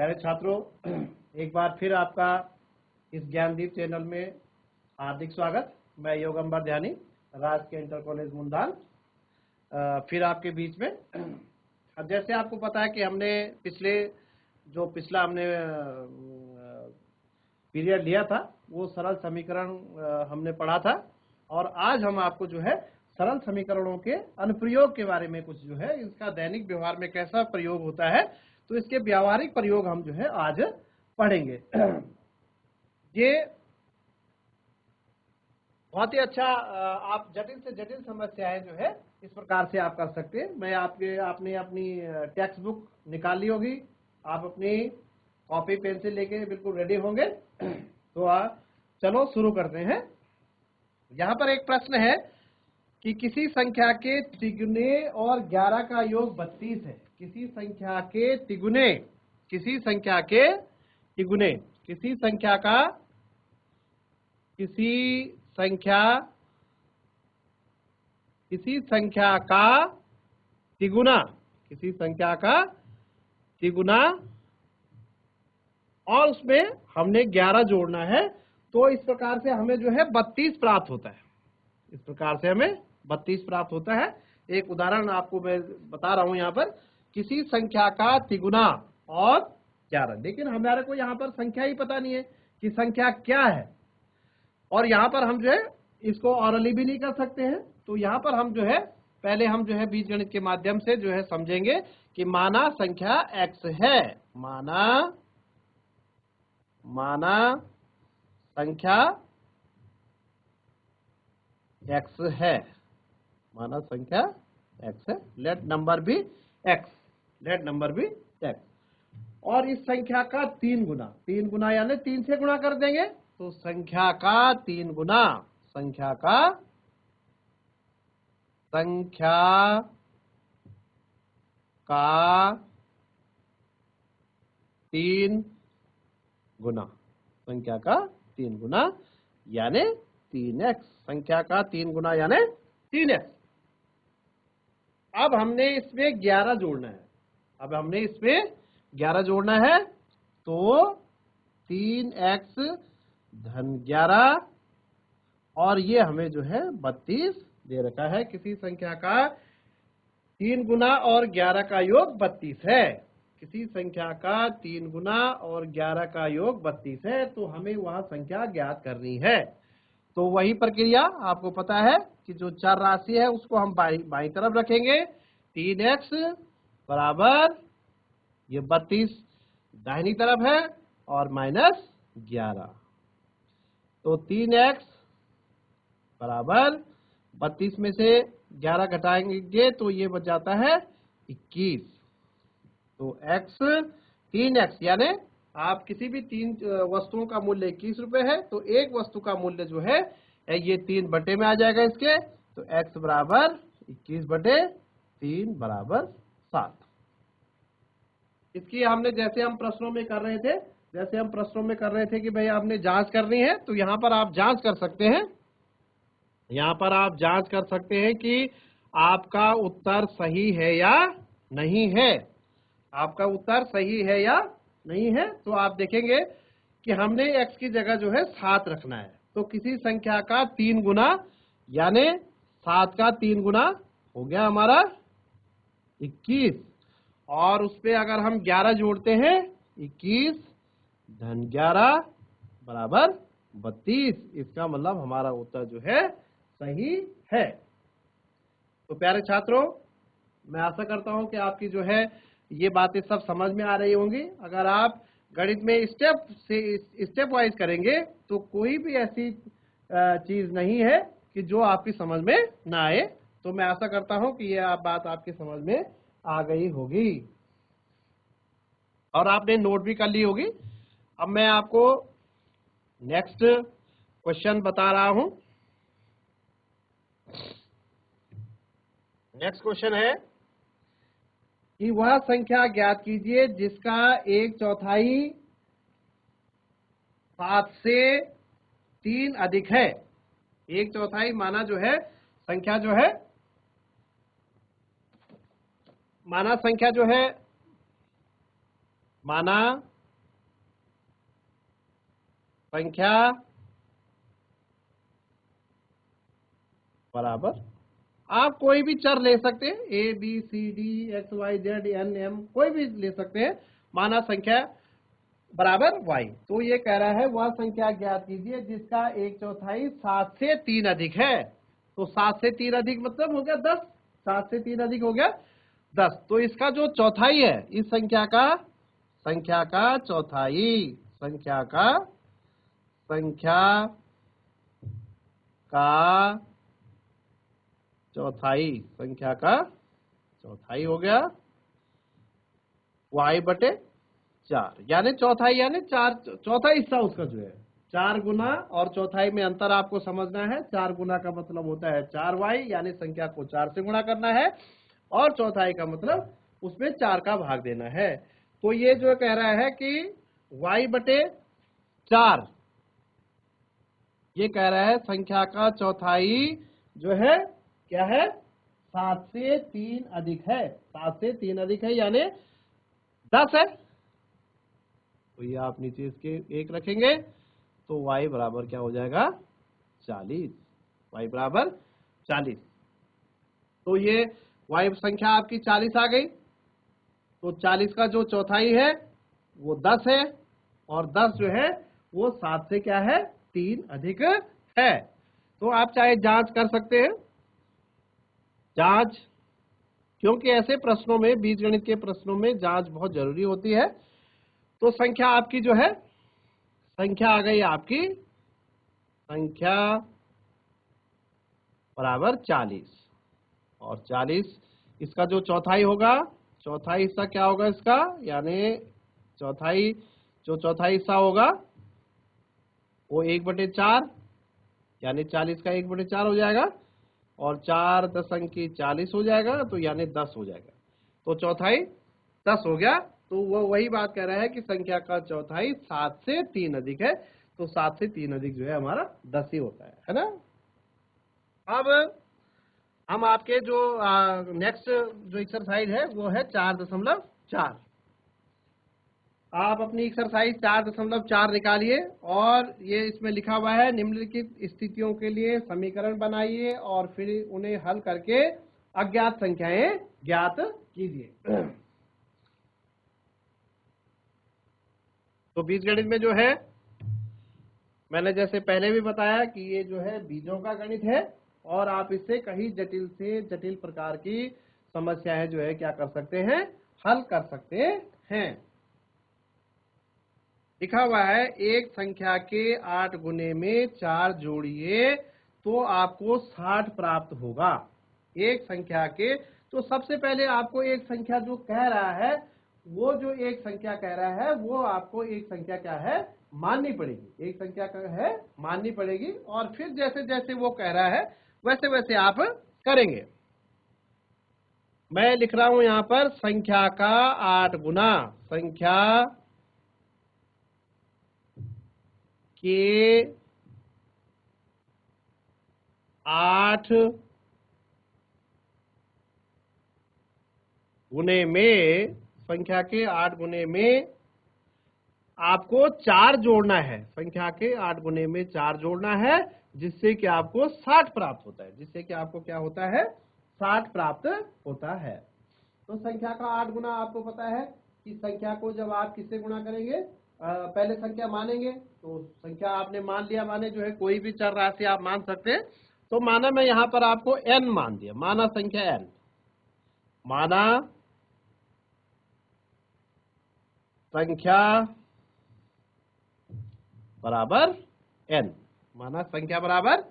प्यारे छात्रों, एक बार फिर आपका इस ज्ञानदीप चैनल में हार्दिक स्वागत। मैं योगंबर ध्यानी, राजकीय इंटर कॉलेज मुंदाल, फिर आपके बीच में। अब जैसे आपको पता है कि हमने पिछला हमने पीरियड लिया था वो सरल समीकरण हमने पढ़ा था, और आज हम आपको जो है सरल समीकरणों के अनुप्रयोग के बारे में कुछ जो है इसका दैनिक व्यवहार में कैसा प्रयोग होता है, तो इसके व्यावहारिक प्रयोग हम जो है आज पढ़ेंगे। ये बहुत ही अच्छा, आप जटिल से जटिल समस्याएं जो है इस प्रकार से आप कर सकते हैं। आपने अपनी टेक्स्ट बुक निकाल ली होगी, आप अपनी कॉपी पेंसिल लेके बिल्कुल रेडी होंगे। तो चलो शुरू करते हैं। यहाँ पर एक प्रश्न है कि किसी संख्या के तिगुने और 11 का योग 32 है। किसी संख्या के तिगुने, किसी संख्या के तिगुने, किसी संख्या का तिगुना, किसी संख्या का तिगुना और उसमें हमने 11 जोड़ना है, तो इस प्रकार से हमें जो है 32 प्राप्त होता है। इस प्रकार से हमें 32 प्राप्त होता है। एक उदाहरण आपको मैं बता रहा हूं। यहाँ पर किसी संख्या का तिगुना और 11, लेकिन हमारे को यहाँ पर संख्या ही पता नहीं है कि संख्या क्या है, और यहाँ पर हम जो है इसको ऑरली भी नहीं कर सकते हैं। तो यहाँ पर हम जो है पहले हम जो है बीजगणित के माध्यम से जो है समझेंगे कि माना संख्या x है, माना संख्या x है, माना संख्या x है, लेट नंबर भी x, लेट नंबर भी x, और इस संख्या का 3 गुना यानी 3 से गुणा कर देंगे, तो संख्या का 3 गुना, संख्या का 3 गुना, संख्या का 3 गुना यानी 3x, संख्या का 3 गुना यानी 3x। अब हमने इसमें 11 जोड़ना है, अब हमने इसमें 11 जोड़ना है, तो 3x धन 11 और ये हमें जो है 32 दे रखा है। किसी संख्या का 3 गुना और 11 का योग 32 है। किसी संख्या का 3 गुना और 11 का योग 32 है, तो हमें वह संख्या ज्ञात करनी है। तो वही प्रक्रिया आपको पता है कि जो चर राशि है उसको हम बाईं तरफ रखेंगे। 3x बराबर ये 32 दाहिनी तरफ है और माइनस 11, तो 3x बराबर 32 में से 11 घटाएंगे तो ये बच जाता है 21। तो x 3x यानी आप किसी भी 3 वस्तुओं का मूल्य 21 रुपए है, तो एक वस्तु का मूल्य जो है ये 3 बटे में आ जाएगा इसके, तो x बराबर 21 बटे 3 बराबर 7। इसकी हमने जैसे हम प्रश्नों में कर रहे थे कि भाई आपने जांच करनी है, तो यहाँ पर आप जांच कर सकते हैं, यहाँ पर आप जांच कर सकते हैं कि आपका उत्तर सही है या नहीं है, आपका उत्तर सही है या नहीं है। तो आप देखेंगे कि हमने x की जगह जो है 7 रखना है, तो किसी संख्या का 3 गुना यानी 7 का 3 गुना हो गया हमारा 21, और उसपे अगर हम 11 जोड़ते हैं 21 धन 11 बराबर 32, इसका मतलब हमारा उत्तर जो है सही है। तो प्यारे छात्रों, मैं आशा करता हूं कि आपकी जो है ये बातें सब समझ में आ रही होंगी। अगर आप गणित में स्टेप वाइज करेंगे तो कोई भी ऐसी चीज नहीं है कि जो आपकी समझ में ना आए। तो मैं आशा करता हूं कि ये बात आपकी समझ में आ गई होगी और आपने नोट भी कर ली होगी। अब मैं आपको नेक्स्ट क्वेश्चन बता रहा हूं। नेक्स्ट क्वेश्चन है कि वह संख्या ज्ञात कीजिए जिसका 1/4 7 से 3 अधिक है। 1/4 माना जो है संख्या जो है, माना संख्या जो है, माना संख्या बराबर, आप कोई भी चर ले सकते हैं, A B C D X Y Z N M, कोई भी ले सकते हैं। माना संख्या बराबर y, तो ये कह रहा है वह संख्या ज्ञात कीजिए जिसका 1/4 7 से 3 अधिक है। तो 7 से 3 अधिक मतलब हो गया 10, 7 से 3 अधिक हो गया 10। तो इसका जो चौथाई है इस संख्या का चौथाई, संख्या का चौथाई हो गया y/4, यानी चौथाई यानी चौथा हिस्सा उसका जो है 4 गुना, और चौथाई में अंतर आपको समझना है। 4 गुना का मतलब होता है 4y, यानी संख्या को 4 से गुणा करना है, और चौथाई का मतलब उसमें 4 का भाग देना है। तो ये जो कह रहा है कि y/4, ये कह रहा है संख्या का चौथाई जो है क्या है, 7 से 3 अधिक है, 7 से 3 अधिक है यानी 10 है। तो ये आप नीचे इसके 1 रखेंगे तो y बराबर क्या हो जाएगा 40, y बराबर 40। तो ये y संख्या आपकी 40 आ गई। तो 40 का जो चौथाई है वो 10 है, और 10 जो है वो 7 से क्या है 3 अधिक है। तो आप चाहे जांच कर सकते हैं, जांच, क्योंकि ऐसे प्रश्नों में, बीजगणित के प्रश्नों में जांच बहुत जरूरी होती है। तो संख्या आपकी जो है, संख्या आ गई आपकी संख्या बराबर 40, और 40 इसका जो चौथाई होगा, चौथाई हिस्सा क्या होगा इसका, यानी चौथाई हिस्सा होगा वो 1/4, यानी 40 का 1/4 हो जाएगा, और 4 दशंकी 40 हो जाएगा, तो यानी 10 हो जाएगा। तो चौथाई 10 हो गया। तो वो वही बात कह रहा है कि संख्या का चौथाई 7 से 3 अधिक है। तो 7 से 3 अधिक जो है हमारा 10 ही होता है ना। अब हम आपके जो नेक्स्ट जो एक्सरसाइज है वो है 4.4। आप अपनी एक्सरसाइज 4.4 निकालिए, और ये इसमें लिखा हुआ है निम्नलिखित स्थितियों के लिए समीकरण बनाइए और फिर उन्हें हल करके अज्ञात संख्याएं ज्ञात कीजिए। तो बीजगणित में जो है, मैंने जैसे पहले भी बताया कि ये जो है बीजों का गणित है, और आप इससे कहीं जटिल से जटिल प्रकार की समस्याएं जो है क्या कर सकते हैं, हल कर सकते हैं। लिखा हुआ है एक संख्या के 8 गुने में 4 जोड़िए तो आपको 60 प्राप्त होगा। एक संख्या के, तो सबसे पहले आपको एक संख्या जो कह रहा है, वो जो एक संख्या कह रहा है वो आपको एक संख्या क्या है माननी पड़ेगी, एक संख्या क्या है माननी पड़ेगी, और फिर जैसे जैसे वो कह रहा है वैसे वैसे आप करेंगे। मैं लिख रहा हूं यहां पर संख्या का 8 गुना, संख्या के 8 गुने में, संख्या के 8 गुने में आपको 4 जोड़ना है, संख्या के 8 गुने में 4 जोड़ना है, जिससे कि आपको 60 प्राप्त होता है, जिससे कि आपको क्या होता है 60 प्राप्त होता है। तो संख्या का 8 गुना आपको पता है कि संख्या को जब आप किससे गुणा करेंगे, पहले संख्या मानेंगे, तो संख्या आपने मान लिया, माने जो है कोई भी चर राशि आप मान सकते हैं। तो माना मैं यहां पर आपको n मान दिया, माना संख्या n, माना संख्या बराबर n, माना संख्या बराबर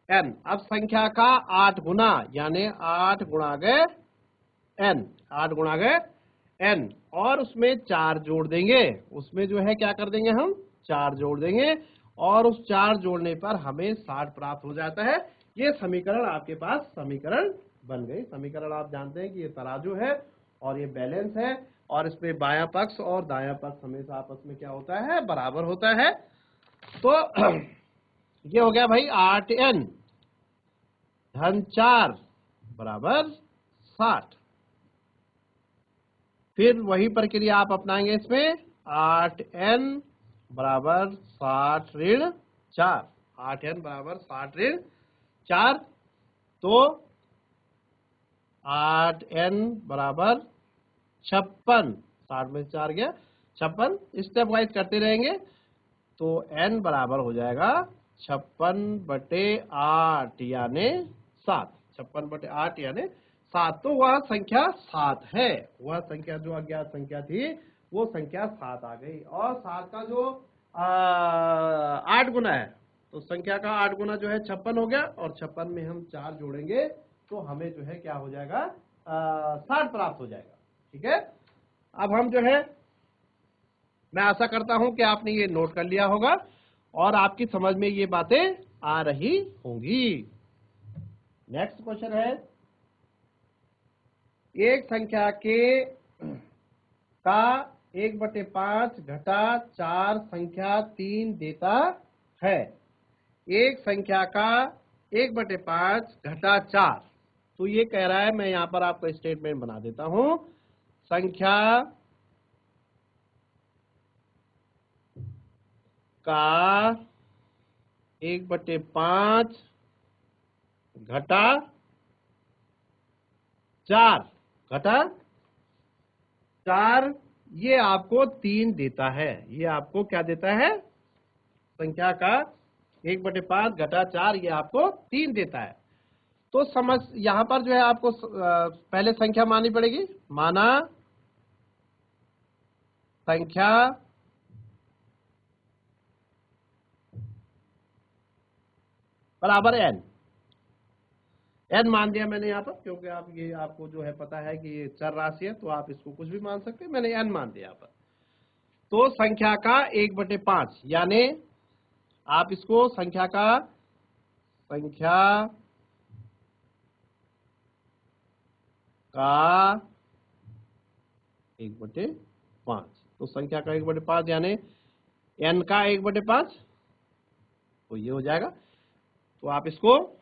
n। अब संख्या का 8 गुना यानी 8 गुणा गए n, 8 गुणा गए n, और उसमें 4 जोड़ देंगे, उसमें जो है क्या कर देंगे हम 4 जोड़ देंगे, और उस 4 जोड़ने पर हमें 60 प्राप्त हो जाता है। ये समीकरण आपके पास समीकरण बन गई। समीकरण आप जानते हैं कि ये तराजू है और ये बैलेंस है, और इसमें बायां पक्ष और दायां पक्ष हमेशा आपस में क्या होता है बराबर होता है। तो ये हो गया भाई 8n धन 4 बराबर 60। फिर वही प्रक्रिया आप अपनाएंगे इसमें 8n बराबर 60 ऋण 4, 8n बराबर 60 ऋण 4, तो 8n बराबर 56, 60 में 4 गया 56, स्टेप वाइज करते रहेंगे तो n बराबर हो जाएगा 56/8 यानी 7, 56/8 यानी 7। तो वह संख्या 7 है, वह संख्या जो अज्ञात संख्या थी वो संख्या 7 आ गई। और 7 का जो 8 गुना है, तो संख्या का 8 गुना जो है 56 हो गया, और 56 में हम 4 जोड़ेंगे तो हमें जो है क्या हो जाएगा 60 प्राप्त हो जाएगा। ठीक है, अब हम जो है, मैं आशा करता हूं कि आपने ये नोट कर लिया होगा और आपकी समझ में ये बातें आ रही होंगी। नेक्स्ट क्वेश्चन है, एक संख्या के का 1/5 घटा 4 संख्या 3 देता है। एक संख्या का 1/5 घटा 4, तो ये कह रहा है, मैं यहां पर आपको स्टेटमेंट बना देता हूं, संख्या का 1/5 घटा 4 ये आपको 3 देता है। ये आपको क्या देता है, संख्या का 1/5 घटा 4 ये आपको 3 देता है। तो समझ यहां पर जो है आपको पहले संख्या माननी पड़ेगी, माना संख्या बराबर n मान दिया मैंने यहाँ पर, क्योंकि आप ये आपको जो है पता है कि ये चर राशि है, तो आप इसको कुछ भी मान सकते हैं, मैंने n मान दिया यहाँ पर। तो संख्या का 1/5 यानी आप इसको संख्या का 1/5, तो संख्या का 1/5 यानी n का 1/5, तो ये हो जाएगा। तो आप इसको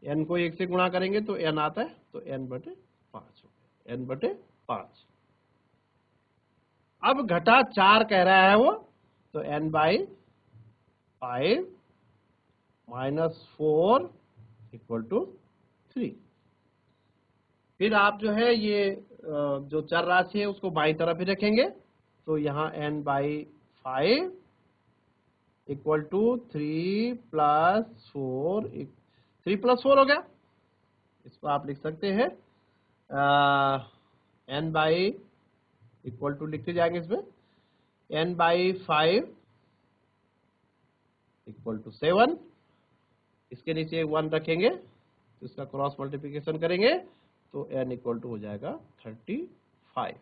n को 1 से गुणा करेंगे तो n आता है, तो n/5 हो गया, n/5। अब घटा 4 कह रहा है वो, तो n/5 -4 = 3। फिर आप जो है ये जो चर राशि है उसको बाईं तरफ ही रखेंगे, तो यहाँ n/5 = 3 + 4, 3 + 4 हो गया। इसको आप लिख सकते हैं n/, लिखते जाएंगे इसमें n/5 = 7, इसके नीचे 1 रखेंगे, तो इसका क्रॉस मल्टीप्लिकेशन करेंगे तो n = हो जाएगा 35,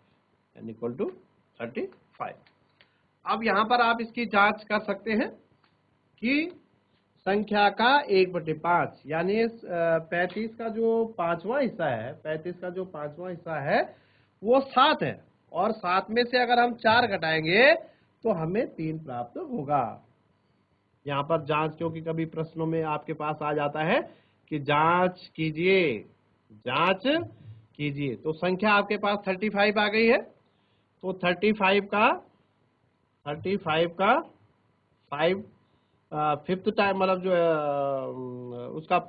n = 35। अब यहां पर आप इसकी जांच कर सकते हैं कि संख्या का 1/5 यानी 35 का जो 5वां हिस्सा है, 35 का जो 5वां हिस्सा है वो 7 है, और 7 में से अगर हम 4 घटाएंगे तो हमें 3 प्राप्त होगा। यहाँ पर जांच, क्योंकि कभी प्रश्नों में आपके पास आ जाता है कि जांच कीजिए, जांच कीजिए। तो संख्या आपके पास 35 आ गई है, तो 35 का 5 5th टाइम, मतलब जो उसका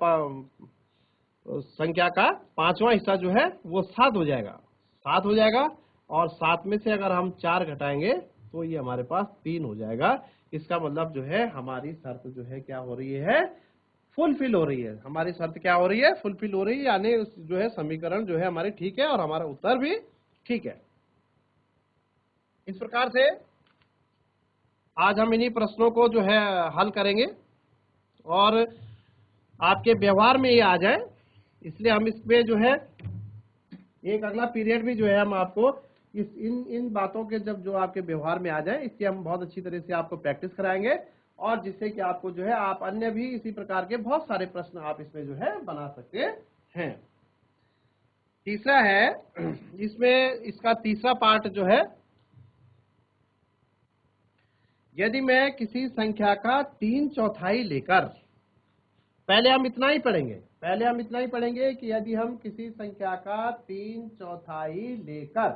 संख्या का 5वां हिस्सा जो है वो 7 हो जाएगा, 7 हो जाएगा, और 7 में से अगर हम 4 घटाएंगे तो ये हमारे पास 3 हो जाएगा। इसका मतलब जो है हमारी शर्त जो है क्या हो रही है, फुलफिल हो रही है। हमारी शर्त क्या हो रही है, फुलफिल हो रही है, यानी जो है समीकरण जो है हमारी ठीक है और हमारा उत्तर भी ठीक है। इस प्रकार से आज हम इन्हीं प्रश्नों को जो है हल करेंगे और आपके व्यवहार में ये आ जाए, इसलिए हम इसमें जो है एक अगला पीरियड भी जो है हम आपको इन बातों के जब जो आपके व्यवहार में आ जाए, इसकी हम बहुत अच्छी तरह से आपको प्रैक्टिस कराएंगे, और जिससे कि आपको जो है आप अन्य भी इसी प्रकार के बहुत सारे प्रश्न आप इसमें जो है बना सकते हैं। तीसरा है, इसमें इसका तीसरा पार्ट जो है, यदि मैं किसी संख्या का 3/4 लेकर, पहले हम इतना ही पढ़ेंगे कि यदि हम किसी संख्या का 3/4 लेकर,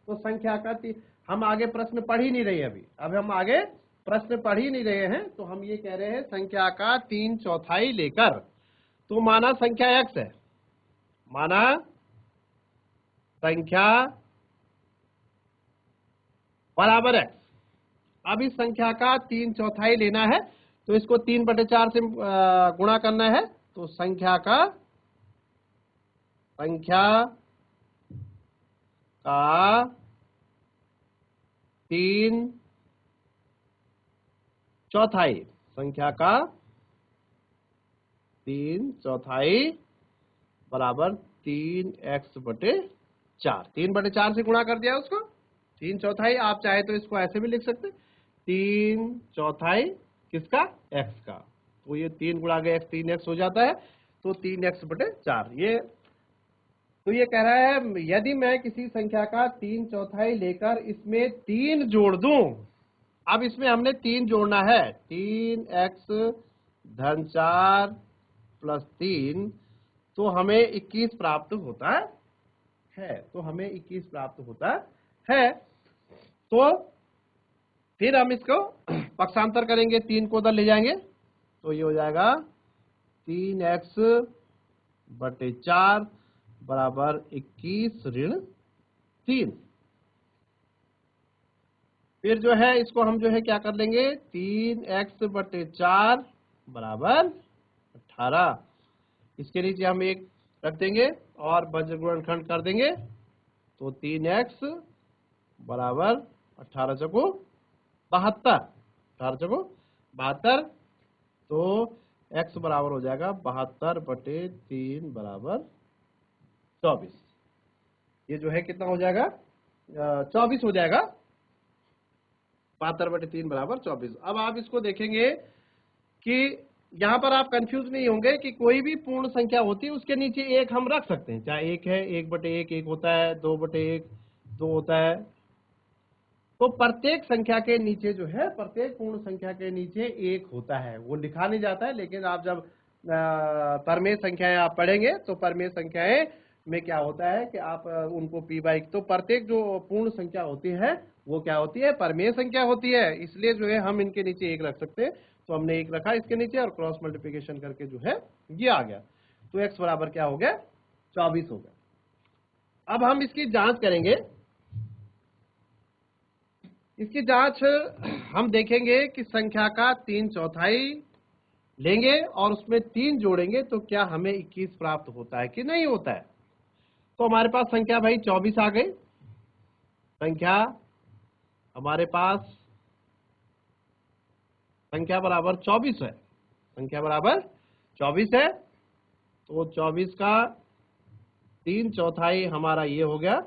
तो संख्या का हम आगे प्रश्न पढ़ ही नहीं रहे अभी, अब हम आगे प्रश्न पढ़ ही नहीं रहे हैं, तो हम ये कह रहे हैं संख्या का 3/4 लेकर, तो माना संख्या x है, माना संख्या बराबर x। अब इस संख्या का 3/4 लेना है, तो इसको 3/4 से गुणा करना है, तो संख्या का 3/4, संख्या का 3/4 बराबर 3x/4, 3/4 से गुणा कर दिया उसको, 3/4। आप चाहे तो इसको ऐसे भी लिख सकते, 3/4 किसका, x का, तो ये 3 गुणा गया x, 3x हो जाता है, तो 3x/4। तो ये कह रहा है यदि मैं किसी संख्या का 3/4 लेकर इसमें 3 जोड़ दूं, अब इसमें हमने 3 जोड़ना है, 3x/4 + 3, तो हमें 21 प्राप्त होता है, तो हमें 21 प्राप्त होता है। तो फिर हम इसको पक्षांतर करेंगे, 3 को उधर ले जाएंगे, तो ये हो जाएगा 3x/4 बराबर 21 ऋण 3। फिर जो है इसको हम जो है क्या कर लेंगे, 3x/4 बराबर 18, इसके नीचे हम 1 रख देंगे और वज्र गुणनखंड कर देंगे, तो 3x बराबर 18 चौको 72, 18 चौको 72, तो x बराबर हो जाएगा 72/3 बराबर 24। ये जो है कितना हो जाएगा, 24 हो जाएगा, 72/3 बराबर 24। अब आप इसको देखेंगे कि यहाँ पर आप कंफ्यूज नहीं होंगे कि कोई भी पूर्ण संख्या होती है उसके नीचे 1 हम रख सकते हैं, चाहे 1 है, 1/1 1 होता है, 2/1 2 होता है, तो प्रत्येक संख्या के नीचे जो है, प्रत्येक पूर्ण संख्या के नीचे 1 होता है, वो लिखा नहीं जाता है, लेकिन आप जब परमेय संख्याएं आप पढ़ेंगे तो परमेय संख्याएं में क्या होता है कि आप उनको p/, तो प्रत्येक जो पूर्ण संख्या होती है वो क्या होती है, परमेय संख्या होती है, इसलिए जो है हम इनके नीचे 1 रख सकते हैं, तो हमने 1 रखा इसके नीचे और क्रॉस मल्टीप्लिकेशन करके जो है ये आ गया, तो x बराबर क्या हो गया, 24 हो गया। अब हम इसकी जांच करेंगे, इसकी जांच हम देखेंगे कि संख्या का 3/4 लेंगे और उसमें 3 जोड़ेंगे तो क्या हमें 21 प्राप्त होता है कि नहीं होता है। तो हमारे पास संख्या भाई 24 आ गई, संख्या हमारे पास संख्या बराबर 24 है, संख्या बराबर 24 है, तो 24 का 3/4 हमारा ये हो गया,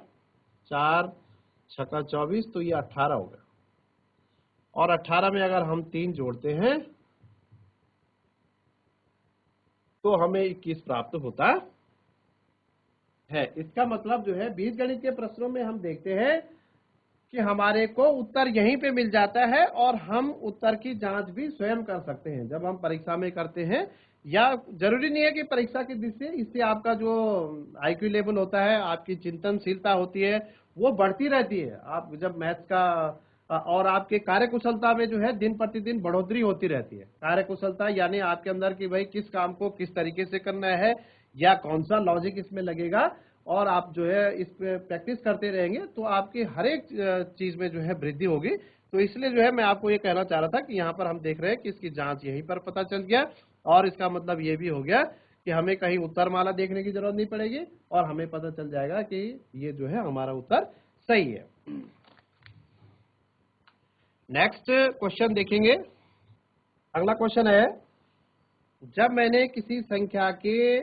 4 छक्का 24, तो ये 18 हो गया, और 18 में अगर हम 3 जोड़ते हैं तो हमें 21 प्राप्त होता है। इसका मतलब जो है बीजगणित के प्रश्नों में हम देखते हैं कि हमारे को उत्तर यहीं पे मिल जाता है और हम उत्तर की जांच भी स्वयं कर सकते हैं जब हम परीक्षा में करते हैं, या जरूरी नहीं है कि परीक्षा की दृष्टि से, इससे आपका जो IQ लेवल होता है, आपकी चिंतनशीलता होती है वो बढ़ती रहती है। आप जब मैथ्स का और आपके कार्यकुशलता में जो है दिन प्रतिदिन बढ़ोतरी होती रहती है। कार्यकुशलता यानी आपके अंदर कि भाई किस काम को किस तरीके से करना है या कौन सा लॉजिक इसमें लगेगा, और आप जो है इस पे प्रैक्टिस करते रहेंगे तो आपकी हर एक चीज में जो है वृद्धि होगी। तो इसलिए जो है मैं आपको ये कहना चाह रहा था कि यहाँ पर हम देख रहे हैं कि इसकी जांच यहीं पर पता चल गया, और इसका मतलब ये भी हो गया कि हमें कहीं उत्तरमाला देखने की जरूरत नहीं पड़ेगी और हमें पता चल जाएगा कि ये जो है हमारा उत्तर सही है। नेक्स्ट क्वेश्चन देखेंगे। अगला क्वेश्चन है, जब मैंने किसी संख्या के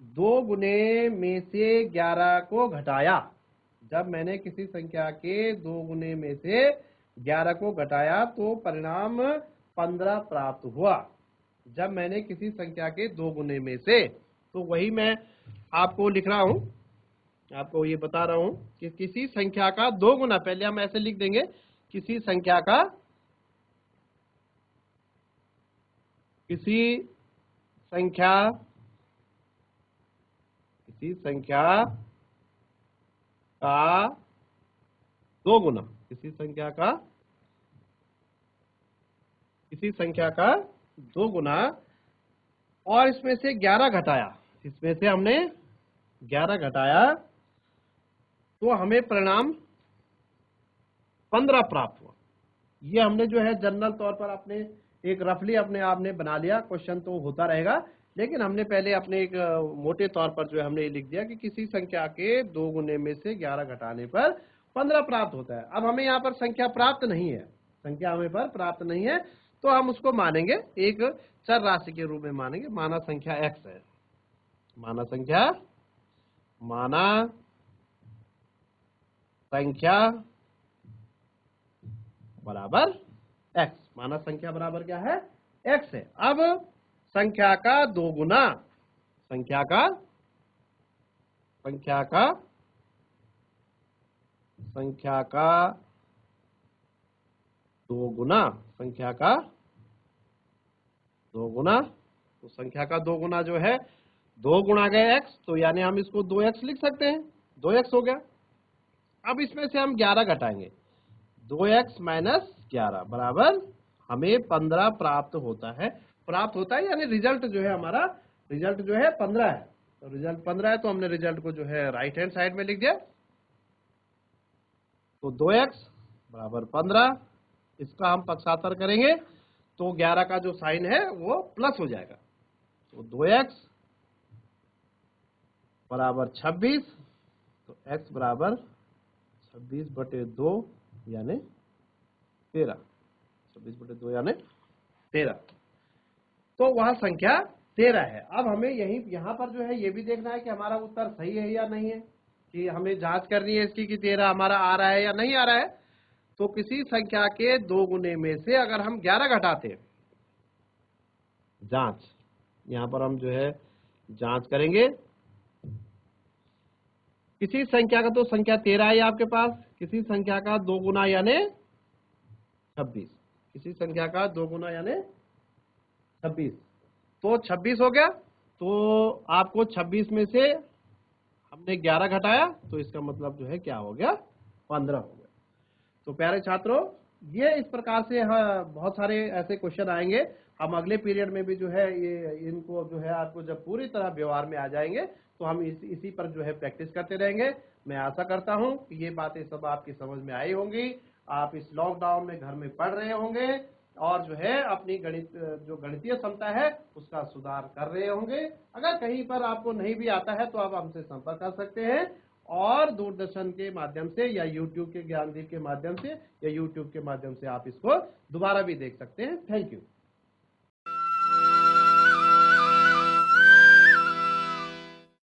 2 गुने में से 11 को घटाया, जब मैंने किसी संख्या के 2 गुने में से 11 को घटाया तो परिणाम 15 प्राप्त हुआ। जब मैंने किसी संख्या के 2 गुने में से, तो वही मैं आपको लिख रहा हूं, आपको ये बता रहा हूं कि किसी संख्या का 2 गुना, पहले हम ऐसे लिख देंगे, किसी संख्या का का 2 गुना, किसी संख्या का किसी संख्या का 2 गुना और इसमें से 11 घटाया, इसमें से हमने 11 घटाया तो हमें परिणाम 15 प्राप्त हुआ। ये हमने जो है जनरल तौर पर अपने एक रफली अपने आपने बना लिया, क्वेश्चन तो होता रहेगा, लेकिन हमने पहले अपने एक मोटे तौर पर जो है हमने लिख दिया कि किसी संख्या के 2 गुने में से 11 घटाने पर 15 प्राप्त होता है। अब हमें यहाँ पर संख्या प्राप्त नहीं है, संख्या हमें पर प्राप्त नहीं है, तो हम उसको मानेंगे एक चर राशि के रूप में मानेंगे। माना संख्या x है, माना संख्या बराबर x, माना संख्या बराबर क्या है, x है। अब संख्या का 2 गुना, संख्या का 2 गुना, संख्या का 2 गुना, तो संख्या का 2 गुना जो है 2 गुणा गए x, तो यानी हम इसको 2x लिख सकते हैं, 2x हो गया। अब इसमें से हम 11 घटाएंगे, 2x माइनस 11 बराबर हमें 15 प्राप्त होता है, यानी रिजल्ट जो है हमारा, रिजल्ट जो है 15 है, तो रिजल्ट 15 है, तो हमने रिजल्ट को जो है राइट हैंड साइड में लिख दिया। तो 2x बराबर 15, इसका हम पक्षांतर करेंगे तो 11 का जो साइन है वो प्लस हो जाएगा, तो 2x बराबर 26, तो x बराबर 26/2 यानी 13, 26/2 यानी 13, तो वह संख्या 13 है। अब हमें यहाँ पर जो है ये भी देखना है कि हमारा उत्तर सही है या नहीं है, कि हमें जांच करनी है इसकी कि 13 हमारा आ रहा है या नहीं आ रहा है। तो किसी संख्या के 2 गुने में से अगर हम 11 घटाते हैं, जांच, यहाँ पर हम जो है जांच करेंगे, किसी संख्या का, तो संख्या 13 है आपके पास, किसी संख्या का 2 गुना यानी 26, किसी संख्या का 2 गुना यानी 26, तो 26 हो गया। तो आपको 26 में से हमने 11 घटाया, तो इसका मतलब जो है क्या हो गया, 15 हो गया। तो प्यारे छात्रों, ये इस प्रकार से बहुत सारे ऐसे क्वेश्चन आएंगे, हम अगले पीरियड में भी जो है ये इनको जो है आपको जब पूरी तरह व्यवहार में आ जाएंगे तो हम इसी पर जो है प्रैक्टिस करते रहेंगे। मैं आशा करता हूं कि ये बातें सब आपकी समझ में आई होंगी, आप इस लॉकडाउन में घर में पढ़ रहे होंगे और जो है अपनी जो गणितीय क्षमता है उसका सुधार कर रहे होंगे। अगर कहीं पर आपको नहीं भी आता है तो आप हमसे संपर्क कर सकते हैं, और दूरदर्शन के माध्यम से या यूट्यूब के ज्ञानदीप के माध्यम से या यूट्यूब के माध्यम से आप इसको दोबारा भी देख सकते हैं। Thank you.